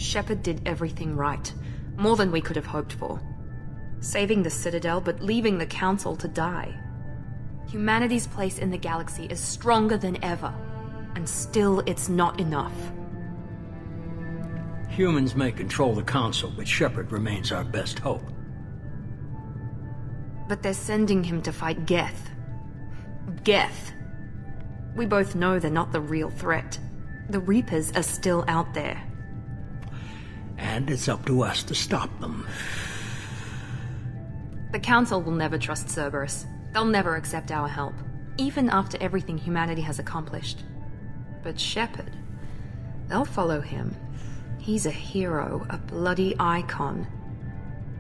Shepard did everything right. More than we could have hoped for. Saving the Citadel, but leaving the Council to die. Humanity's place in the galaxy is stronger than ever. And still, it's not enough. Humans may control the Council, but Shepard remains our best hope. But they're sending him to fight Geth. Geth. We both know they're not the real threat. The Reapers are still out there. And it's up to us to stop them. The Council will never trust Cerberus. They'll never accept our help, even after everything humanity has accomplished. But Shepard, they'll follow him. He's a hero, a bloody icon.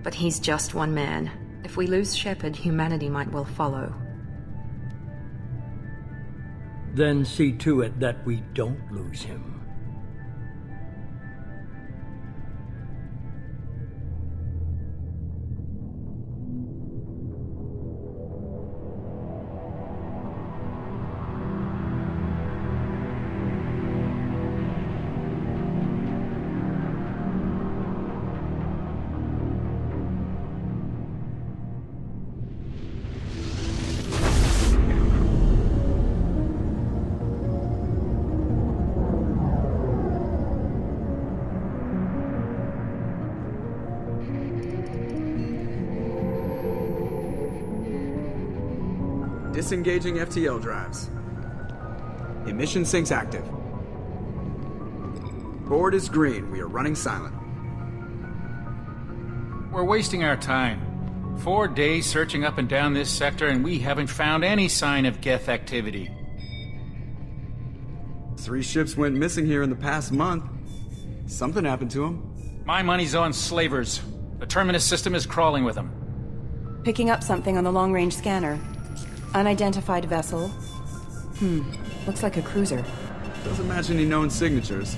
But he's just one man. If we lose Shepard, humanity might well follow. Then see to it that we don't lose him. Disengaging FTL drives. Emission sinks active. Board is green. We are running silent. We're wasting our time. 4 days searching up and down this sector, and we haven't found any sign of Geth activity. 3 ships went missing here in the past month. Something happened to them. My money's on slavers. The Terminus system is crawling with them. Picking up something on the long-range scanner. Unidentified vessel. Looks like a cruiser. Doesn't match any known signatures.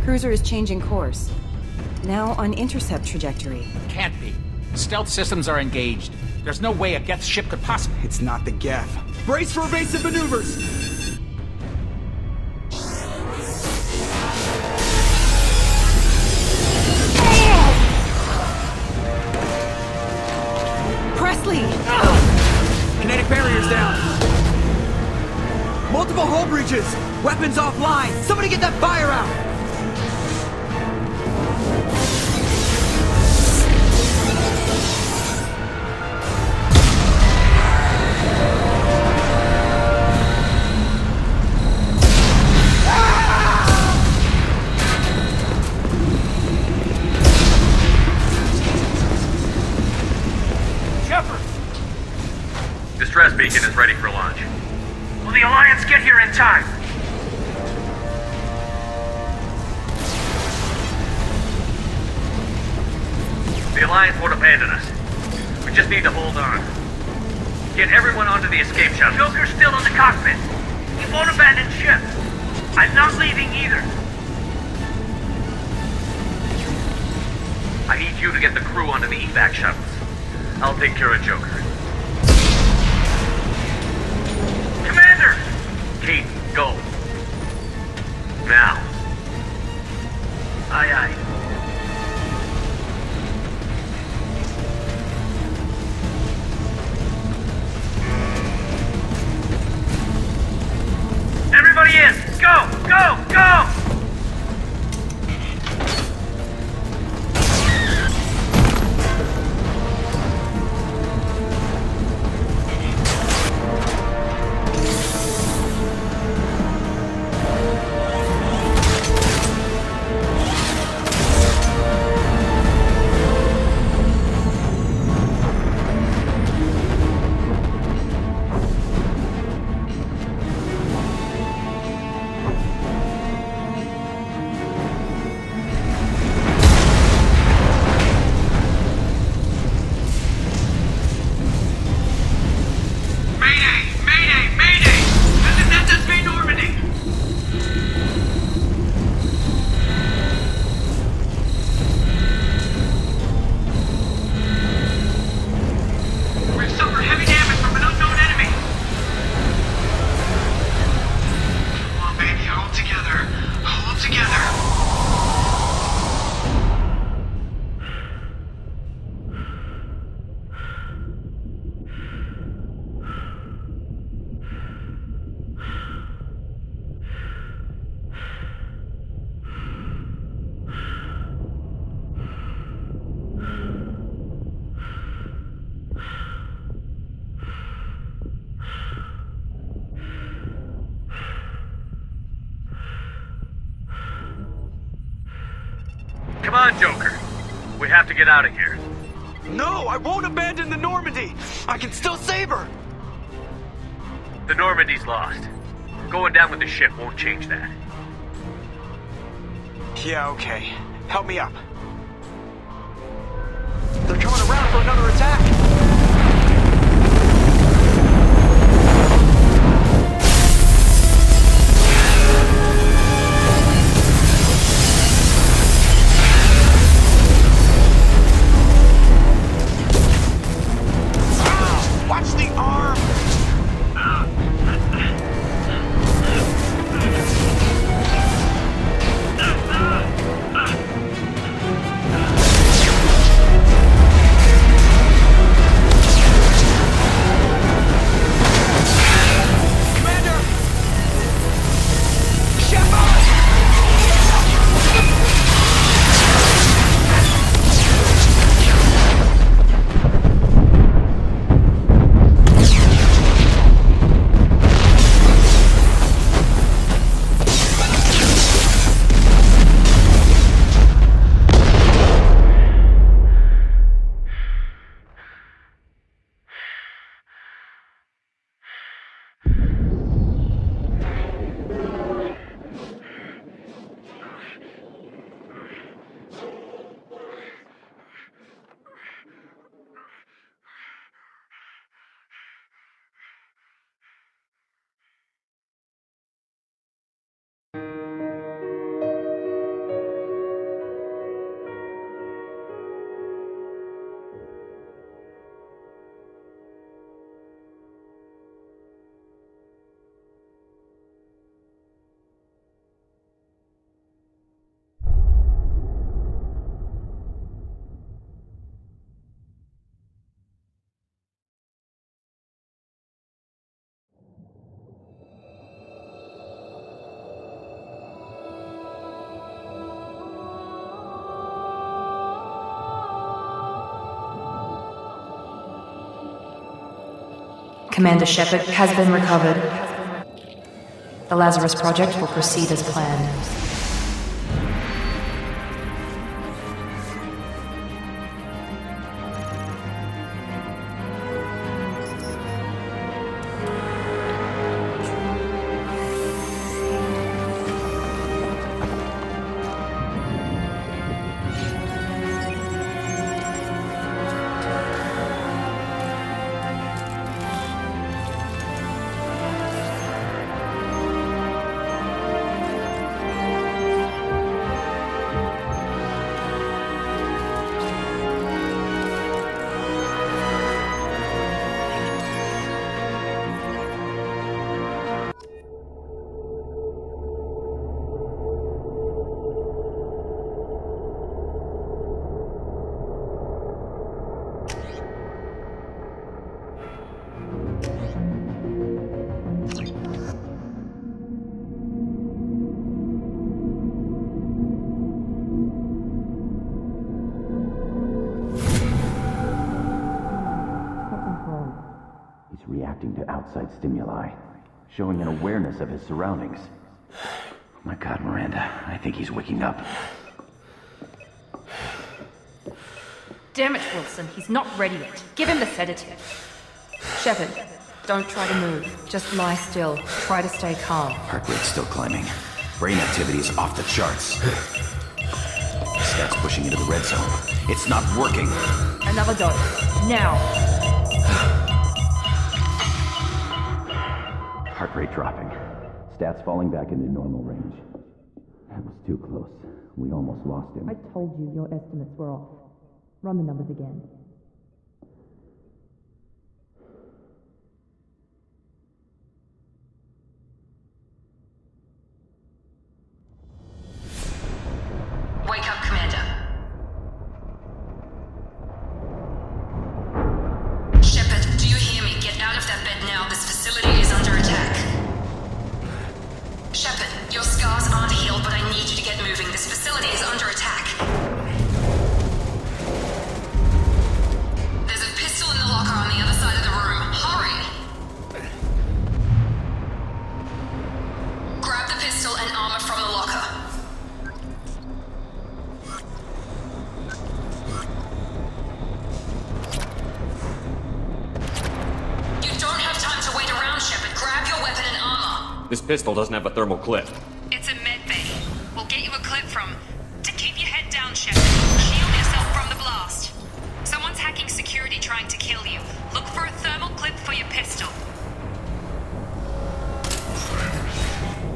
Cruiser is changing course. Now on intercept trajectory. Can't be. Stealth systems are engaged. There's no way a Geth ship could possibly... It's not the Geth. Brace for evasive maneuvers! Kinetic barriers down. Multiple hull breaches. Weapons offline. Somebody get that fire out. Distress beacon is ready for launch. Will the Alliance get here in time? The Alliance won't abandon us. We just need to hold on. Get everyone onto the escape shuttle. Joker's still in the cockpit. He won't abandon ship. I'm not leaving either. I need you to get the crew onto the evac shuttles. I'll take care of Joker. Commander! Kate, go. Now. Aye, aye. Everybody in! Go! Go! Go! Come on, Joker. We have to get out of here. No, I won't abandon the Normandy! I can still save her! The Normandy's lost. Going down with the ship won't change that. Yeah, okay. Help me up. They're coming around for another attack! Watch the arm! Commander Shepard has been recovered. The Lazarus Project will proceed as planned. Reacting to outside stimuli, showing an awareness of his surroundings. Oh my God, Miranda, I think he's waking up. Damn it, Wilson, he's not ready yet. Give him the sedative. Shepard, don't try to move. Just lie still. Try to stay calm. Heart rate's still climbing. Brain activity is off the charts. Stats pushing into the red zone. It's not working. Another dose. Now. Heart rate dropping. Stats falling back into normal range. That was too close. We almost lost him. I told you your estimates were off. Run the numbers again. Wake up, Commander. Shepard, do you hear me? Get out of that bed now. This facility is under attack. Shepard, your scars aren't healed, but I need you to get moving. This facility is under attack. This pistol doesn't have a thermal clip. It's a med bay. We'll get you a clip from... To keep your head down, Shepard. Shield yourself from the blast. Someone's hacking security trying to kill you. Look for a thermal clip for your pistol.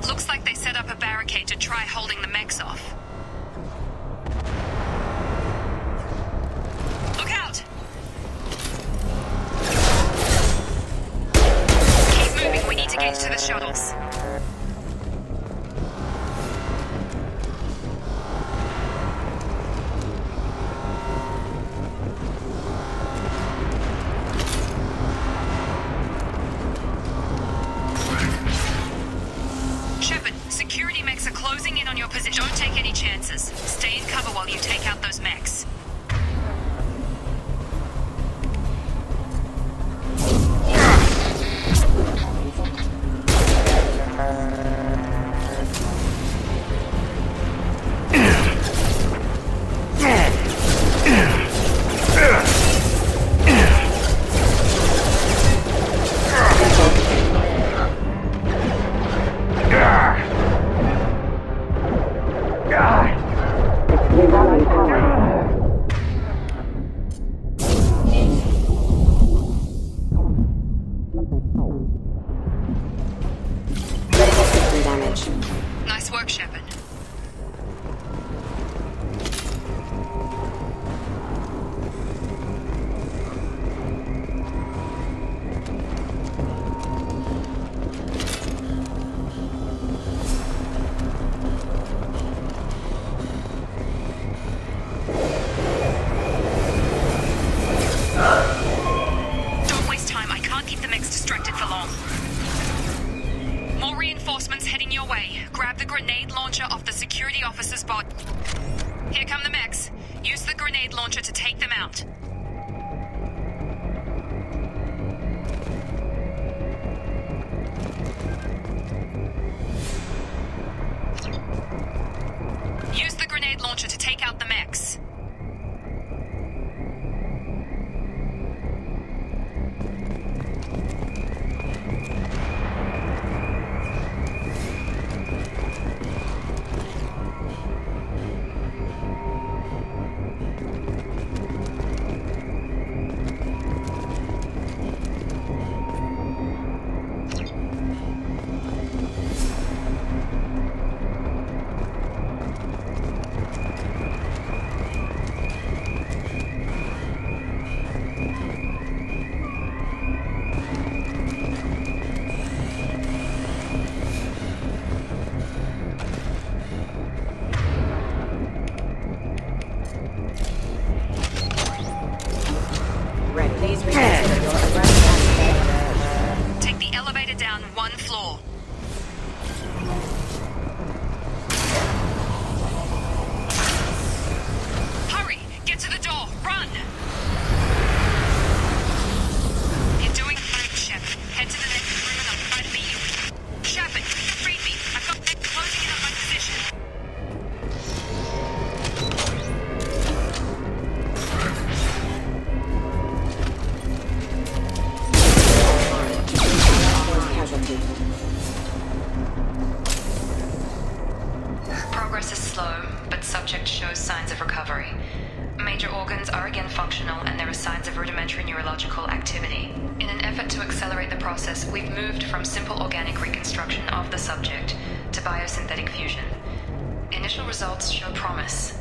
Looks like they set up a barricade to try holding the mechs off. Look out! Keep moving, we need to get to the shuttles. Shepard, security mechs are closing in on your position. Don't take any chances. Stay in cover while you take out those mechs. Nice work, Shepard. Don't waste time. I can't keep the mechs distracted for long. More reinforcements heading your way. Grab the grenade launcher off the security officer's body. Here come the mechs. Use the grenade launcher to take them out. Use the grenade launcher to take out the mechs. Take the elevator down one floor. Hurry! Get to the door! Run! You're doing fine, Shepard. Head to the next room and I'll try to beat you. Shepard, read me. I've got mech closing in on my position. Progress is slow, but subject shows signs of recovery. Major organs are again functional and there are signs of rudimentary neurological activity. In an effort to accelerate the process, we've moved from simple organic reconstruction of the subject to biosynthetic fusion. Initial results show promise.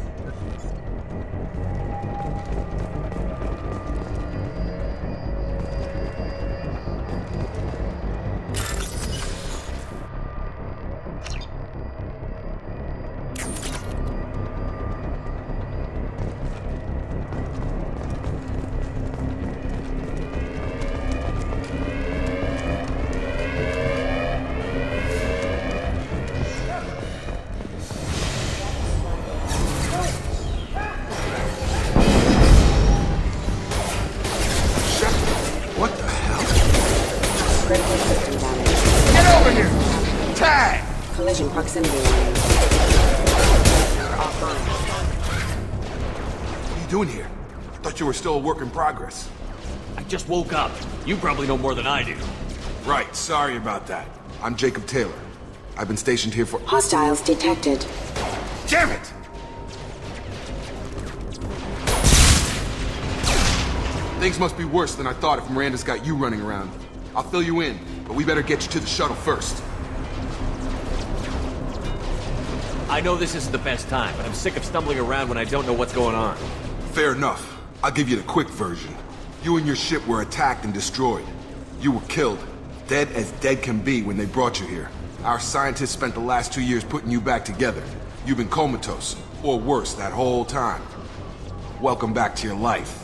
Collision proximity warning. Offline. What are you doing here? Thought you were still a work in progress. I just woke up. You probably know more than I do. Right, sorry about that. I'm Jacob Taylor. I've been stationed here for— Hostiles detected. Damn it! Things must be worse than I thought if Miranda's got you running around. I'll fill you in, but we better get you to the shuttle first. I know this isn't the best time, but I'm sick of stumbling around when I don't know what's going on. Fair enough. I'll give you the quick version. You and your ship were attacked and destroyed. You were killed. Dead as dead can be when they brought you here. Our scientists spent the last 2 years putting you back together. You've been comatose, or worse, that whole time. Welcome back to your life.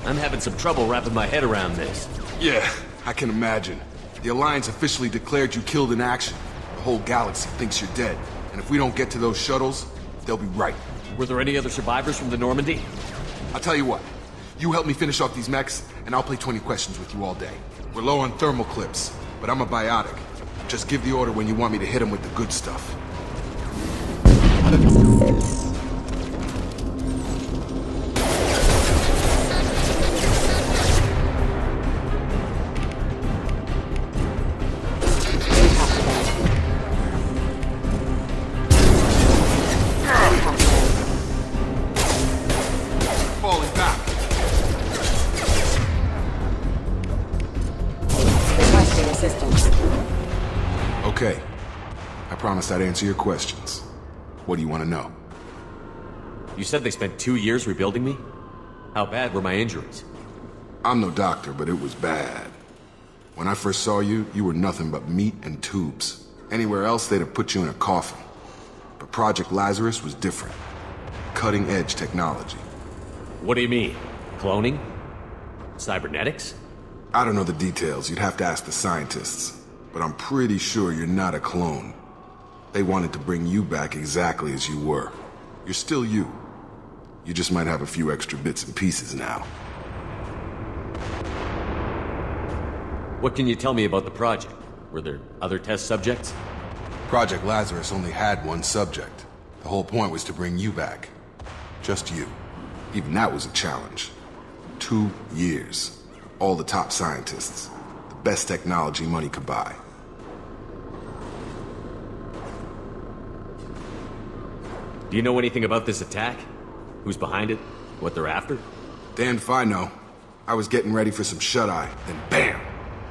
I'm having some trouble wrapping my head around this. Yeah, I can imagine. The Alliance officially declared you killed in action. The whole galaxy thinks you're dead. And if we don't get to those shuttles, they'll be right. Were there any other survivors from the Normandy? I'll tell you what. You help me finish off these mechs, and I'll play 20 questions with you all day. We're low on thermal clips, but I'm a biotic. Just give the order when you want me to hit them with the good stuff. Okay. I promised I'd answer your questions. What do you want to know? You said they spent 2 years rebuilding me? How bad were my injuries? I'm no doctor, but it was bad. When I first saw you, you were nothing but meat and tubes. Anywhere else, they'd have put you in a coffin. But Project Lazarus was different. Cutting-edge technology. What do you mean? Cloning? Cybernetics? I don't know the details. You'd have to ask the scientists. But I'm pretty sure you're not a clone. They wanted to bring you back exactly as you were. You're still you. You just might have a few extra bits and pieces now. What can you tell me about the project? Were there other test subjects? Project Lazarus only had one subject. The whole point was to bring you back. Just you. Even that was a challenge. 2 years. All the top scientists. The best technology money could buy. Do you know anything about this attack? Who's behind it? What they're after? Damned if I know. I was getting ready for some shut-eye, then bam!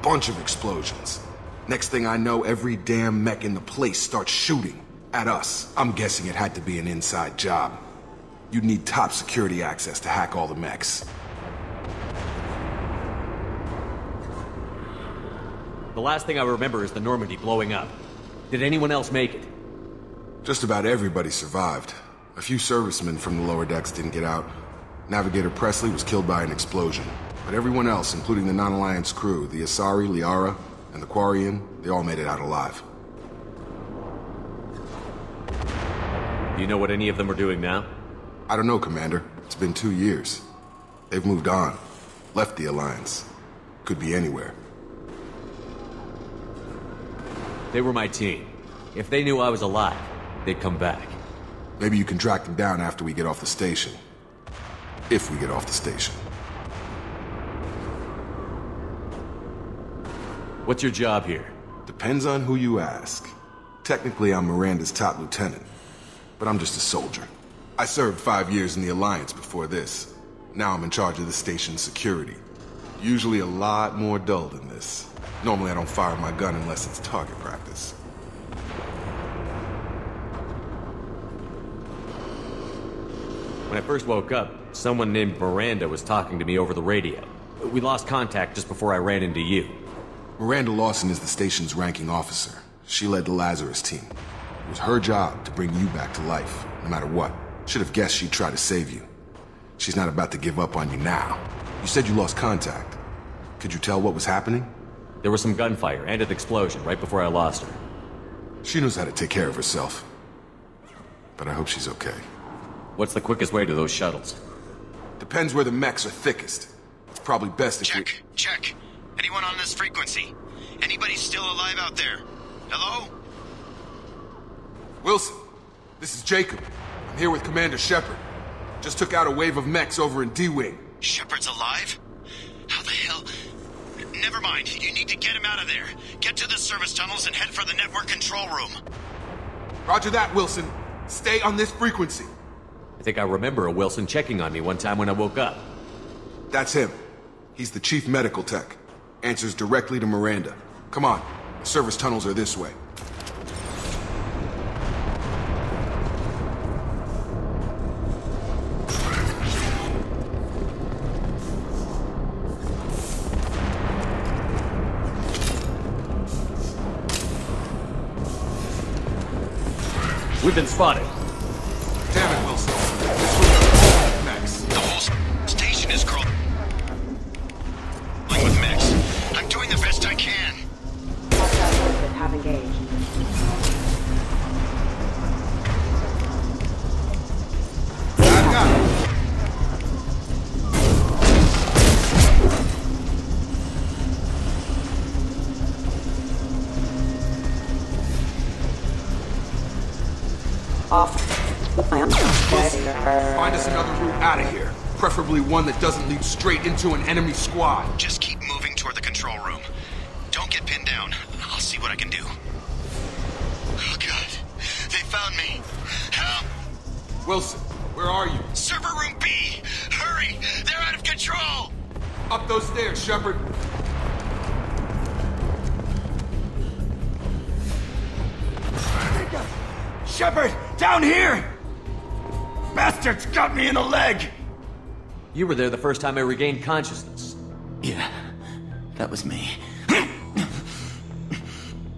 Bunch of explosions. Next thing I know, every damn mech in the place starts shooting at us. I'm guessing it had to be an inside job. You'd need top security access to hack all the mechs. The last thing I remember is the Normandy blowing up. Did anyone else make it? Just about everybody survived. A few servicemen from the lower decks didn't get out. Navigator Presley was killed by an explosion. But everyone else, including the non-Alliance crew, the Asari, Liara, and the Quarian, they all made it out alive. Do you know what any of them are doing now? I don't know, Commander. It's been 2 years. They've moved on. Left the Alliance. Could be anywhere. They were my team. If they knew I was alive, they'd come back. Maybe you can track them down after we get off the station. If we get off the station. What's your job here? Depends on who you ask. Technically, I'm Miranda's top lieutenant. But I'm just a soldier. I served 5 years in the Alliance before this. Now I'm in charge of the station's security. Usually a lot more dull than this. Normally I don't fire my gun unless it's target practice. When I first woke up, someone named Miranda was talking to me over the radio. We lost contact just before I ran into you. Miranda Lawson is the station's ranking officer. She led the Lazarus team. It was her job to bring you back to life, no matter what. Should have guessed she'd try to save you. She's not about to give up on you now. You said you lost contact. Could you tell what was happening? There was some gunfire and an explosion right before I lost her. She knows how to take care of herself. But I hope she's okay. What's the quickest way to those shuttles? Depends where the mechs are thickest. It's probably best if we... Check. Anyone on this frequency? Anybody still alive out there? Hello? Wilson, this is Jacob. I'm here with Commander Shepard. Just took out a wave of mechs over in D-Wing. Shepard's alive? How the hell? Never mind. You need to get him out of there. Get to the service tunnels and head for the network control room. Roger that, Wilson. Stay on this frequency. I think I remember a Wilson checking on me one time when I woke up. That's him. He's the chief medical tech. Answers directly to Miranda. Come on. The service tunnels are this way. We've been spotted. Damn it, Wilson. This was Max. The whole station is crawling with mechs. I'm doing the best I can. Have engaged. I've got it. Find us another route out of here. Preferably one that doesn't lead straight into an enemy squad. Just keep moving toward the control room. Don't get pinned down. I'll see what I can do. Oh, God. They found me. Help! Wilson, where are you? Server room B! Hurry! They're out of control! Up those stairs, Shepard. Shepard, down here! Bastards got me in the leg! You were there the first time I regained consciousness. Yeah, that was me.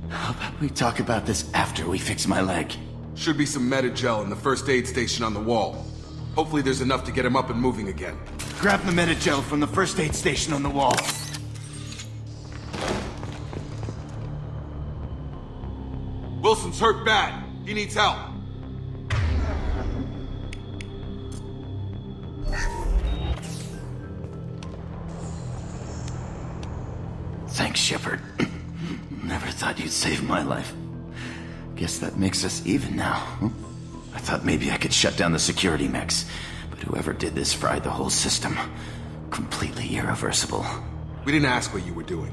How about we talk about this after we fix my leg? Should be some Metagel in the first aid station on the wall. Hopefully there's enough to get him up and moving again. Grab the Metagel from the first aid station on the wall. Wilson's hurt bad. He needs help. Thanks, Shepard. Never thought you'd save my life. Guess that makes us even now. I thought maybe I could shut down the security mechs, but whoever did this fried the whole system. Completely irreversible. We didn't ask what you were doing.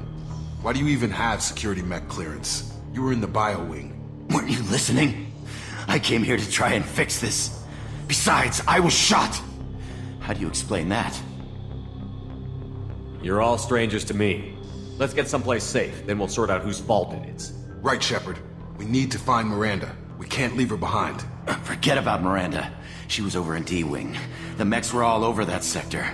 Why do you even have security mech clearance? You were in the bio wing. Weren't you listening? I came here to try and fix this. Besides, I was shot. How do you explain that? You're all strangers to me. Let's get someplace safe, then we'll sort out whose fault it is. Right, Shepard. We need to find Miranda. We can't leave her behind. Forget about Miranda. She was over in D-Wing. The mechs were all over that sector.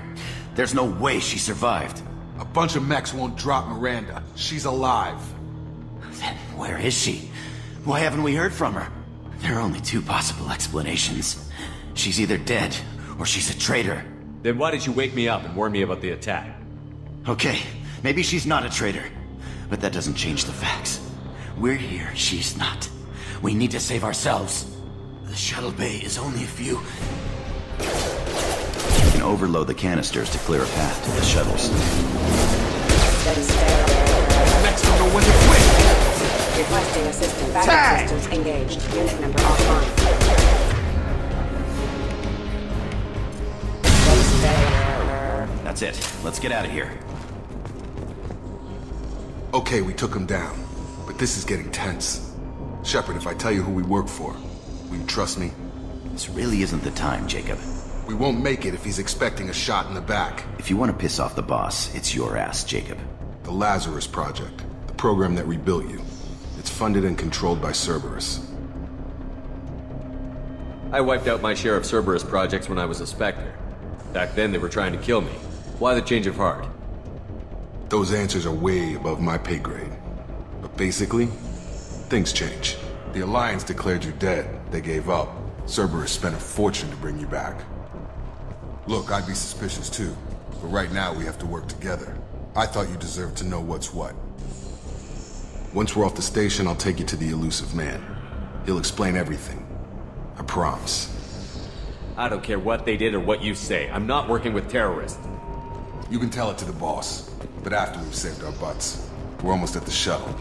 There's no way she survived. A bunch of mechs won't drop Miranda. She's alive. Then where is she? Why haven't we heard from her? There are only two possible explanations. She's either dead, or she's a traitor. Then why did you wake me up and warn me about the attack? Okay, maybe she's not a traitor. But that doesn't change the facts. We're here, she's not. We need to save ourselves. The shuttle bay is only a few... You can overload the canisters to clear a path to the shuttles. Next don't know when to quit! Requesting assistance. Backup systems engaged. Unit number offline. That's it. Let's get out of here. Okay, we took him down. But this is getting tense. Shepard, if I tell you who we work for, will you trust me? This really isn't the time, Jacob. We won't make it if he's expecting a shot in the back. If you want to piss off the boss, it's your ass, Jacob. The Lazarus Project. The program that rebuilt you. It's funded and controlled by Cerberus. I wiped out my share of Cerberus projects when I was a Spectre. Back then they were trying to kill me. Why the change of heart? Those answers are way above my pay grade. But basically, things change. The Alliance declared you dead. They gave up. Cerberus spent a fortune to bring you back. Look, I'd be suspicious too. But right now we have to work together. I thought you deserved to know what's what. Once we're off the station, I'll take you to the elusive man. He'll explain everything. I promise. I don't care what they did or what you say. I'm not working with terrorists. You can tell it to the boss. But after we've saved our butts. We're almost at the shuttle.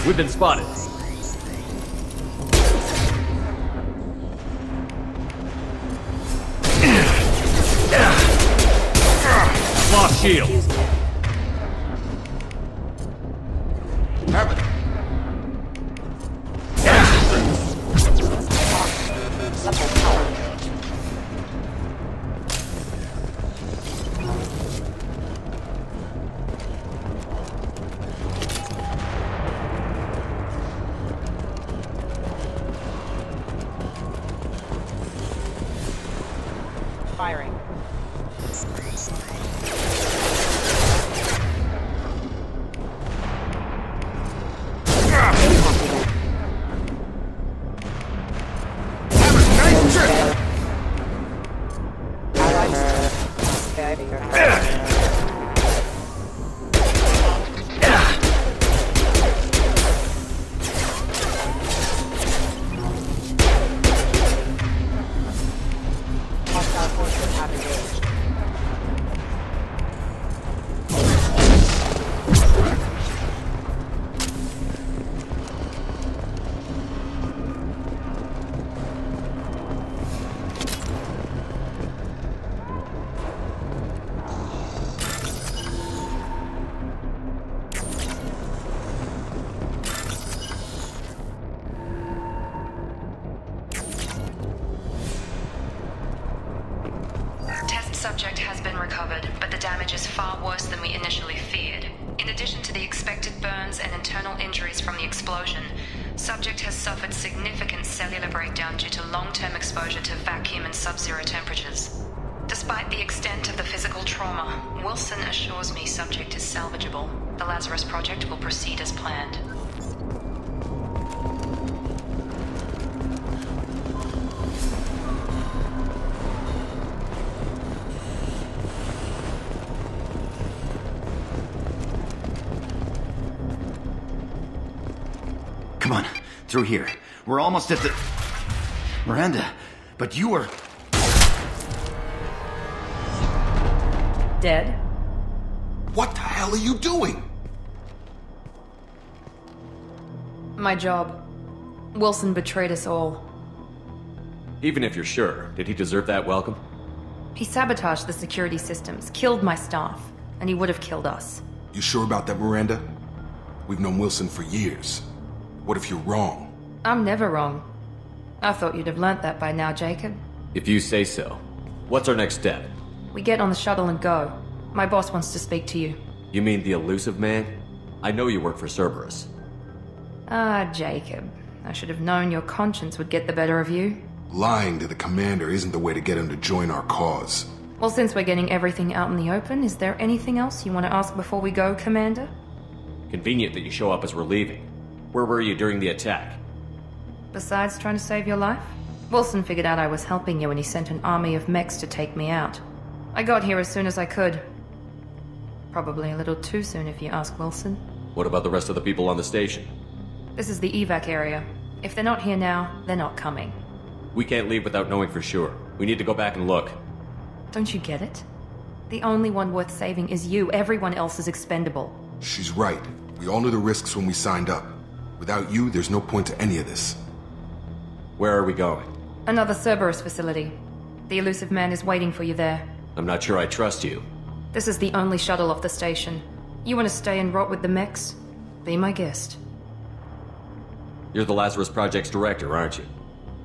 We've been spotted. Lost shield. Have it. Firing. Subject has been recovered, but the damage is far worse than we initially feared. In addition to the expected burns and internal injuries from the explosion, subject has suffered significant cellular breakdown due to long-term exposure to vacuum and sub-zero temperatures. Despite the extent of the physical trauma, Wilson assures me subject is salvageable. The Lazarus project will proceed as planned. Come on, through here. We're almost at the... Miranda, but you were... Dead? What the hell are you doing? My job. Wilson betrayed us all. Even if you're sure, did he deserve that welcome? He sabotaged the security systems, killed my staff, and he would have killed us. You sure about that, Miranda? We've known Wilson for years. What if you're wrong? I'm never wrong. I thought you'd have learnt that by now, Jacob. If you say so. What's our next step? We get on the shuttle and go. My boss wants to speak to you. You mean the elusive man? I know you work for Cerberus. Ah, Jacob. I should have known your conscience would get the better of you. Lying to the commander isn't the way to get him to join our cause. Well, since we're getting everything out in the open, is there anything else you want to ask before we go, Commander? Convenient that you show up as we're leaving. Where were you during the attack? Besides trying to save your life? Wilson figured out I was helping you when he sent an army of mechs to take me out. I got here as soon as I could. Probably a little too soon if you ask Wilson. What about the rest of the people on the station? This is the evac area. If they're not here now, they're not coming. We can't leave without knowing for sure. We need to go back and look. Don't you get it? The only one worth saving is you. Everyone else is expendable. She's right. We all knew the risks when we signed up. Without you, there's no point to any of this. Where are we going? Another Cerberus facility. The elusive man is waiting for you there. I'm not sure I trust you. This is the only shuttle off the station. You want to stay and rot with the mechs? Be my guest. You're the Lazarus Project's director, aren't you?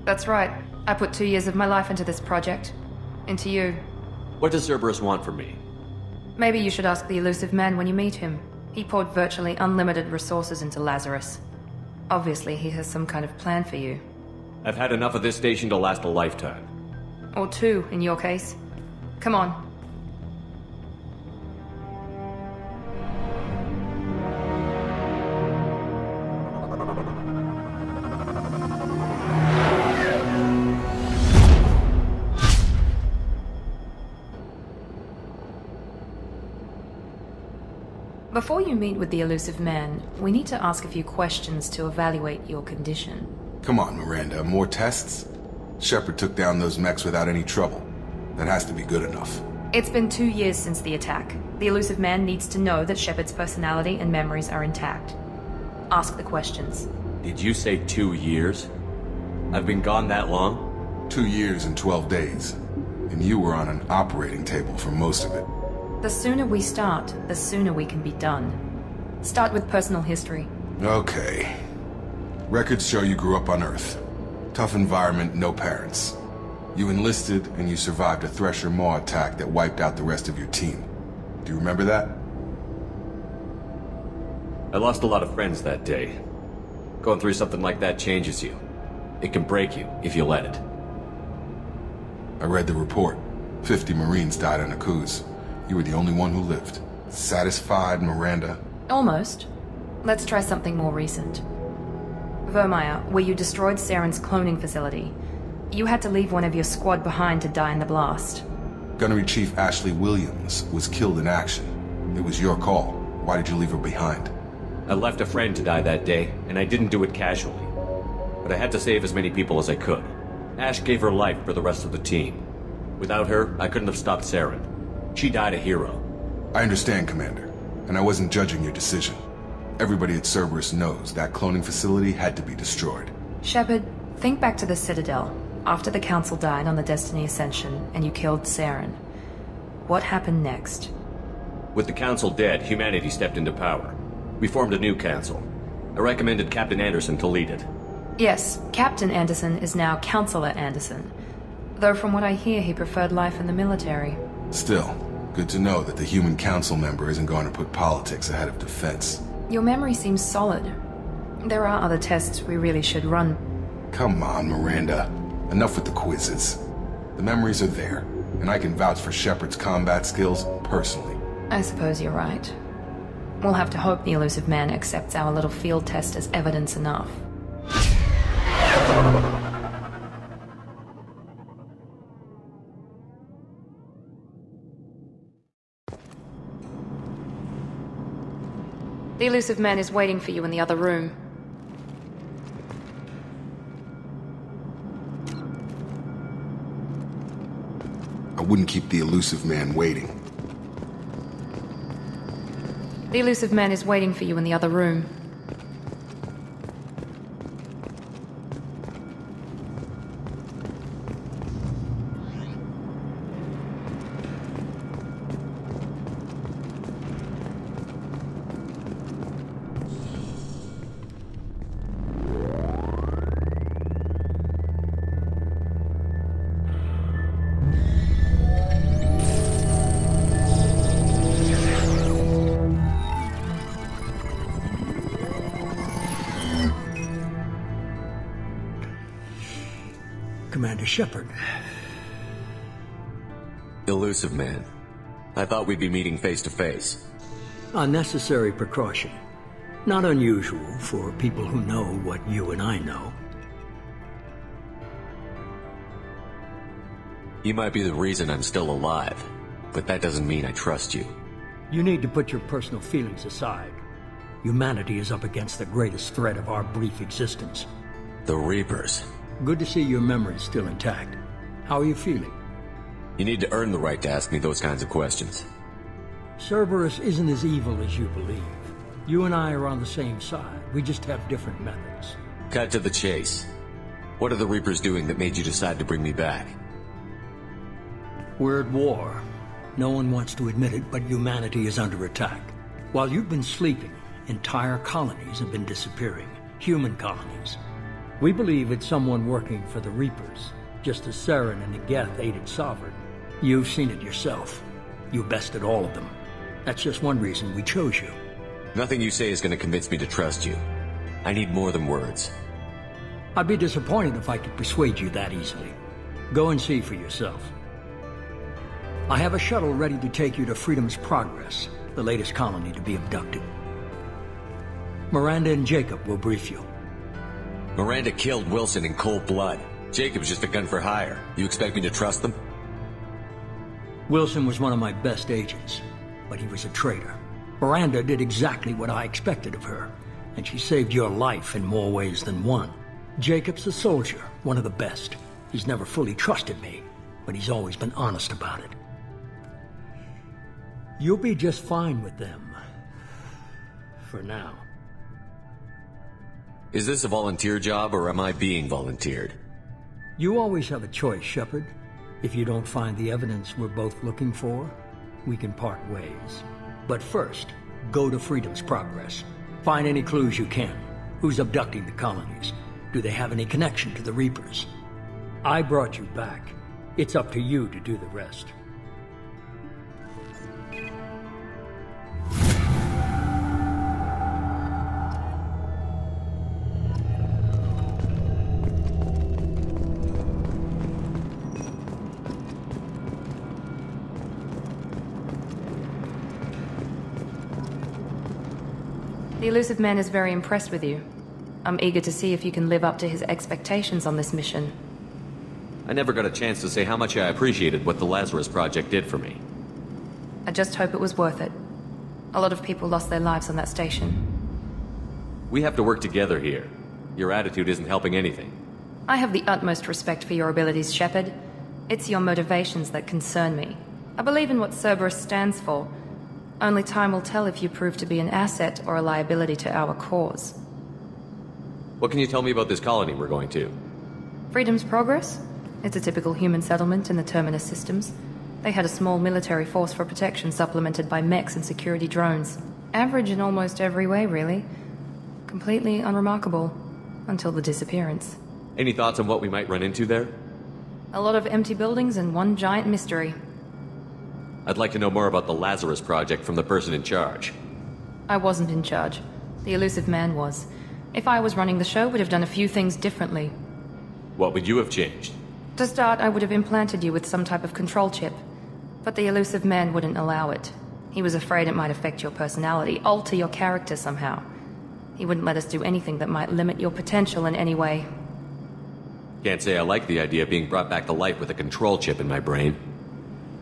That's right. I put 2 years of my life into this project. Into you. What does Cerberus want from me? Maybe you should ask the elusive man when you meet him. He poured virtually unlimited resources into Lazarus. Obviously, he has some kind of plan for you. I've had enough of this station to last a lifetime. Or 2, in your case. Come on. Before you meet with the elusive man, we need to ask a few questions to evaluate your condition. Come on, Miranda. More tests? Shepard took down those mechs without any trouble. That has to be good enough. It's been 2 years since the attack. The elusive man needs to know that Shepard's personality and memories are intact. Ask the questions. Did you say 2 years? I've been gone that long? 2 years and 12 days. And you were on an operating table for most of it. The sooner we start, the sooner we can be done. Start with personal history. Okay. Records show you grew up on Earth. Tough environment, no parents. You enlisted and you survived a Thresher Maw attack that wiped out the rest of your team. Do you remember that? I lost a lot of friends that day. Going through something like that changes you. It can break you if you let it. I read the report. 50 Marines died on a cruise. You were the only one who lived. Satisfied, Miranda? Almost. Let's try something more recent. Vermeer, where you destroyed Saren's cloning facility. You had to leave one of your squad behind to die in the blast. Gunnery Chief Ashley Williams was killed in action. It was your call. Why did you leave her behind? I left a friend to die that day, and I didn't do it casually. But I had to save as many people as I could. Ash gave her life for the rest of the team. Without her, I couldn't have stopped Saren. She died a hero. I understand, Commander, and I wasn't judging your decision. Everybody at Cerberus knows that cloning facility had to be destroyed. Shepard, think back to the Citadel. After the Council died on the Destiny Ascension, and you killed Saren. What happened next? With the Council dead, humanity stepped into power. We formed a new Council. I recommended Captain Anderson to lead it. Yes, Captain Anderson is now Counselor Anderson. Though from what I hear, he preferred life in the military. Still, good to know that the human council member isn't going to put politics ahead of defense. Your memory seems solid. There are other tests we really should run. Come on, Miranda. Enough with the quizzes. The memories are there, and I can vouch for Shepard's combat skills personally. I suppose you're right. We'll have to hope the Elusive Man accepts our little field test as evidence enough. The Elusive Man is waiting for you in the other room. I wouldn't keep the Elusive Man waiting. The Elusive Man is waiting for you in the other room. Commander Shepard. Elusive Man. I thought we'd be meeting face to face. A necessary precaution. Not unusual for people who know what you and I know. You might be the reason I'm still alive, but that doesn't mean I trust you. You need to put your personal feelings aside. Humanity is up against the greatest threat of our brief existence. The Reapers. Good to see your memory's still intact. How are you feeling? You need to earn the right to ask me those kinds of questions. Cerberus isn't as evil as you believe. You and I are on the same side. We just have different methods. Cut to the chase. What are the Reapers doing that made you decide to bring me back? We're at war. No one wants to admit it, but humanity is under attack. While you've been sleeping, entire colonies have been disappearing. Human colonies. We believe it's someone working for the Reapers, just as Saren and Negeth aided Sauver. You've seen it yourself. You bested all of them. That's just one reason we chose you. Nothing you say is going to convince me to trust you. I need more than words. I'd be disappointed if I could persuade you that easily. Go and see for yourself. I have a shuttle ready to take you to Freedom's Progress, the latest colony to be abducted. Miranda and Jacob will brief you. Miranda killed Wilson in cold blood. Jacob's just a gun for hire. You expect me to trust them? Wilson was one of my best agents, but he was a traitor. Miranda did exactly what I expected of her, and she saved your life in more ways than one. Jacob's a soldier, one of the best. He's never fully trusted me, but he's always been honest about it. You'll be just fine with them. For now. Is this a volunteer job, or am I being volunteered? You always have a choice, Shepard. If you don't find the evidence we're both looking for, we can part ways. But first, go to Freedom's Progress. Find any clues you can. Who's abducting the colonies? Do they have any connection to the Reapers? I brought you back. It's up to you to do the rest. The Elusive Man is very impressed with you. I'm eager to see if you can live up to his expectations on this mission. I never got a chance to say how much I appreciated what the Lazarus Project did for me. I just hope it was worth it. A lot of people lost their lives on that station. We have to work together here. Your attitude isn't helping anything. I have the utmost respect for your abilities, Shepard. It's your motivations that concern me. I believe in what Cerberus stands for. Only time will tell if you prove to be an asset or a liability to our cause. What can you tell me about this colony we're going to? Freedom's Progress? It's a typical human settlement in the Terminus systems. They had a small military force for protection supplemented by mechs and security drones. Average in almost every way, really. Completely unremarkable. Until the disappearance. Any thoughts on what we might run into there? A lot of empty buildings and one giant mystery. I'd like to know more about the Lazarus Project from the person in charge. I wasn't in charge. The Elusive Man was. If I was running the show, we'd have done a few things differently. What would you have changed? To start, I would have implanted you with some type of control chip. But the Elusive Man wouldn't allow it. He was afraid it might affect your personality, alter your character somehow. He wouldn't let us do anything that might limit your potential in any way. Can't say I like the idea of being brought back to life with a control chip in my brain.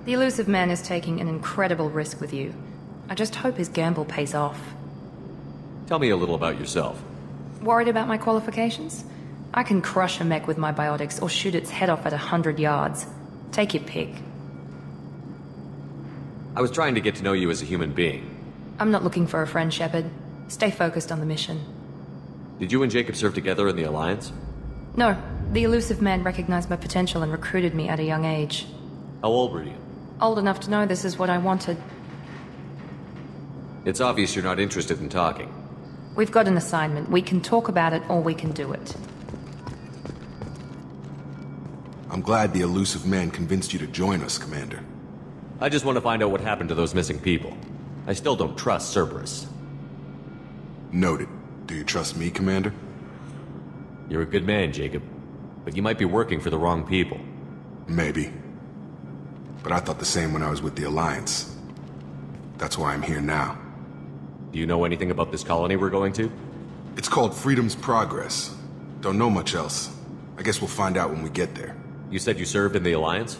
The Elusive Man is taking an incredible risk with you. I just hope his gamble pays off. Tell me a little about yourself. Worried about my qualifications? I can crush a mech with my biotics or shoot its head off at 100 yards. Take your pick. I was trying to get to know you as a human being. I'm not looking for a friend, Shepard. Stay focused on the mission. Did you and Jacob serve together in the Alliance? No. The Elusive Man recognized my potential and recruited me at a young age. How old were you? Old enough to know this is what I wanted. It's obvious you're not interested in talking. We've got an assignment. We can talk about it or we can do it. I'm glad the Elusive Man convinced you to join us, Commander. I just want to find out what happened to those missing people. I still don't trust Cerberus. Noted. Do you trust me, Commander? You're a good man, Jacob. But you might be working for the wrong people. Maybe. But I thought the same when I was with the Alliance. That's why I'm here now. Do you know anything about this colony we're going to? It's called Freedom's Progress. Don't know much else. I guess we'll find out when we get there. You said you served in the Alliance?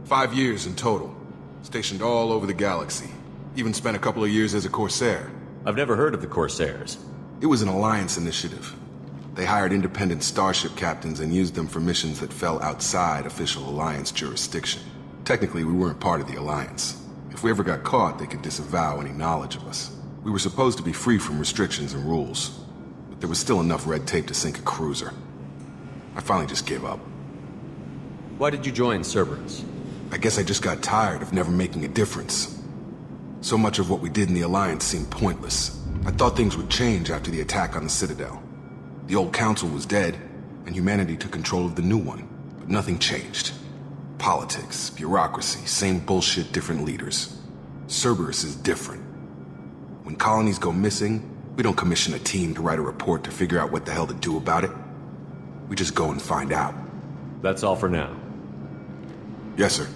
5 years in total. Stationed all over the galaxy. Even spent a couple of years as a Corsair. I've never heard of the Corsairs. It was an Alliance initiative. They hired independent starship captains and used them for missions that fell outside official Alliance jurisdiction. Technically, we weren't part of the Alliance. If we ever got caught, they could disavow any knowledge of us. We were supposed to be free from restrictions and rules, but there was still enough red tape to sink a cruiser. I finally just gave up. Why did you join Cerberus? I guess I just got tired of never making a difference. So much of what we did in the Alliance seemed pointless. I thought things would change after the attack on the Citadel. The old council was dead, and humanity took control of the new one, but nothing changed. Politics, bureaucracy, same bullshit, different leaders. Cerberus is different. When colonies go missing, we don't commission a team to write a report to figure out what the hell to do about it. We just go and find out. That's all for now. Yes, sir.